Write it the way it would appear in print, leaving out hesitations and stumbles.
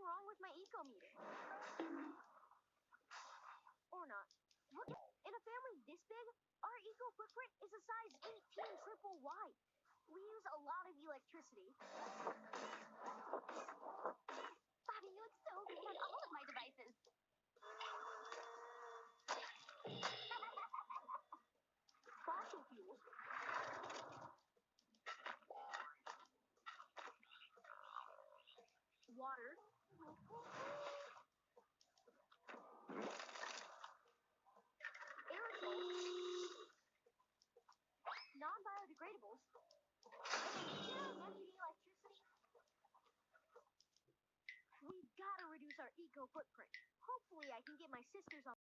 something wrong with my eco meter. Or not. Look, in a family this big, our eco footprint is a size 18 triple wide. We use a lot of electricity. Bobby, you look so great on all of my devices. Fossil fuels. Water. Aerosols. Non-biodegradables. And mentioned electricity. We've got to reduce our eco footprint. Hopefully I can get my sisters on